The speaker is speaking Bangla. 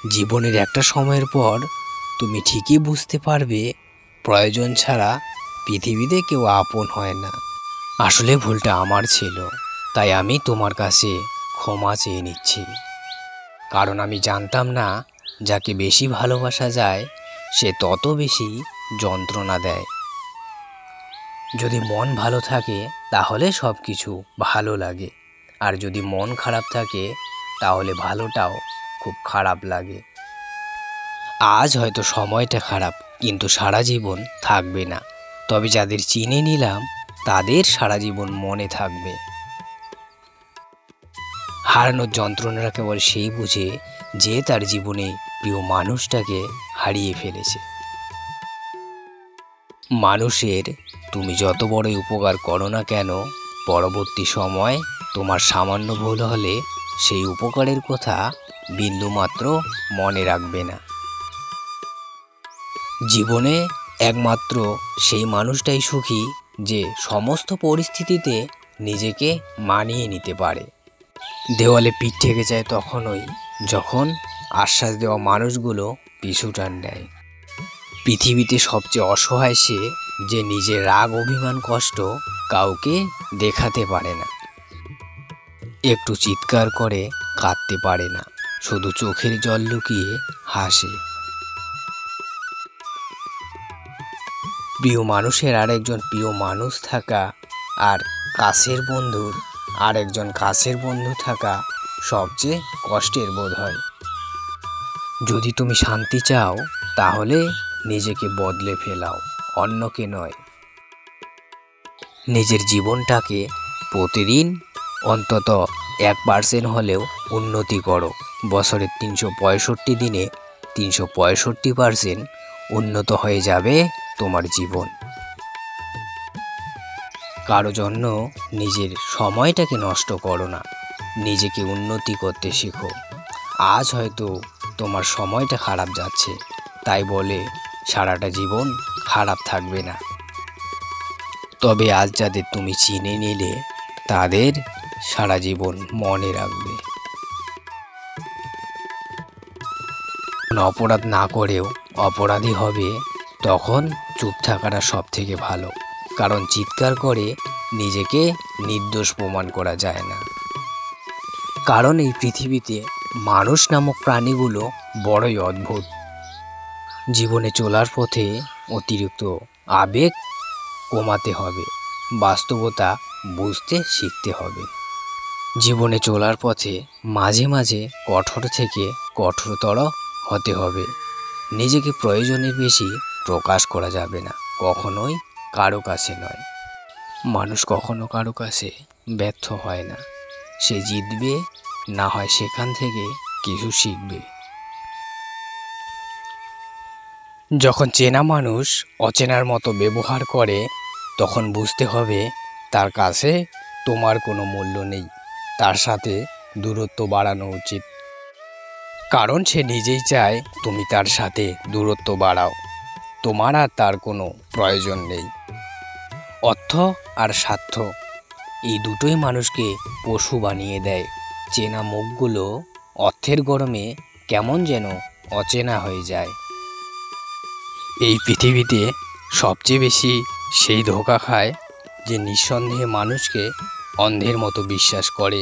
জীবনের একটা সময়ের পর তুমি ঠিকই বুঝতে পারবে প্রয়োজন ছাড়া পৃথিবীতে কেউ আপন হয় না। আসলে ভুলটা আমার ছিল, তাই আমি তোমার কাছে ক্ষমা চেয়ে নিচ্ছি। কারণ আমি জানতাম না যাকে বেশি ভালোবাসা যায় সে তত বেশি যন্ত্রণা দেয়। যদি মন ভালো থাকে তাহলে সব কিছু ভালো লাগে, আর যদি মন খারাপ থাকে তাহলে ভালোটাও খুব খারাপ লাগে। আজ হয়তো সময়টা খারাপ, কিন্তু সারা জীবন থাকবে না। তবে যাদের চিনে নিলাম তাদের সারা জীবন মনে থাকবে। হারানোর যন্ত্রণাটা কেবল সেই বুঝে যে তার জীবনে প্রিয় মানুষটাকে হারিয়ে ফেলেছে। মানুষের তুমি যত বড়ই উপকার করো না কেন, পরবর্তী সময় তোমার সামান্য ভুল হলে সেই উপকারের কথা বিন্দুমাত্র মনে রাখবে না। জীবনে একমাত্র সেই মানুষটাই সুখী যে সমস্ত পরিস্থিতিতে নিজেকে মানিয়ে নিতে পারে। দেওয়ালে পিঠ থেকে যায় তখনই যখন আশ্বাস দেওয়া মানুষগুলো পিছু টান দেয়। পৃথিবীতে সবচেয়ে অসহায় সে যে নিজের রাগ অভিমান কষ্ট কাউকে দেখাতে পারে না, একটু চিৎকার করে কাঁদতে পারে না, শুধু চোখের জল লুকিয়ে হাসে। প্রিয় মানুষের আরেকজন প্রিয় মানুষ থাকা আর কাছের বন্ধুর আরেকজন কাছের বন্ধু থাকা সবচেয়ে কষ্টের বোধ হয়। যদি তুমি শান্তি চাও তাহলে নিজেকে বদলে ফেলাও, অন্যকে নয়। নিজের জীবনটাকে প্রতিদিন অন্তত 1% হলেও উন্নতি করো। বছরের 365 দিনে 365% উন্নত হয়ে যাবে তোমার জীবন। কারো জন্য নিজের সময়টাকে নষ্ট করো না, নিজেকে উন্নতি করতে শেখো। আজ হয়তো তোমার সময়টা খারাপ যাচ্ছে, তাই বলে সারাটা জীবন খারাপ থাকবে না। তবে আজ যাদের তুমি চিনে নিলে তাদের সারা জীবন মনে রাখবে। অপরাধ না করেও অপরাধী হবে তখন চুপ থাকাটা সব থেকে ভালো, কারণ চিৎকার করে নিজেকে নির্দোষ প্রমাণ করা যায় না। কারণ এই পৃথিবীতে মানুষ নামক প্রাণীগুলো বড়ই অদ্ভুত। জীবনে চলার পথে অতিরিক্ত আবেগ কমাতে হবে, বাস্তবতা বুঝতে শিখতে হবে। জীবনে চলার পথে মাঝে মাঝে কঠোর থেকে কঠোরতর হতে হবে। নিজেকে প্রয়োজনের বেশি প্রকাশ করা যাবে না, কখনোই কারো কাছে নয়। মানুষ কখনো কারো কাছে ব্যর্থ হয় না, সে জিতবে, না হয় সেখান থেকে কিছু শিখবে। যখন চেনা মানুষ অচেনার মতো ব্যবহার করে তখন বুঝতে হবে তার কাছে তোমার কোনো মূল্য নেই, তার সাথে দূরত্ব বাড়ানো উচিত। কারণ সে নিজেই চায় তুমি তার সাথে দূরত্ব বাড়াও, তোমার আর তার কোনো প্রয়োজন নেই। অর্থ আর স্বার্থ এই দুটোই মানুষকে পশু বানিয়ে দেয়। চেনা মুখগুলো অর্থের গরমে কেমন যেন অচেনা হয়ে যায়। এই পৃথিবীতে সবচেয়ে বেশি সেই ধোঁকা খায় যে নিঃসন্দেহে মানুষকে অন্ধের মতো বিশ্বাস করে।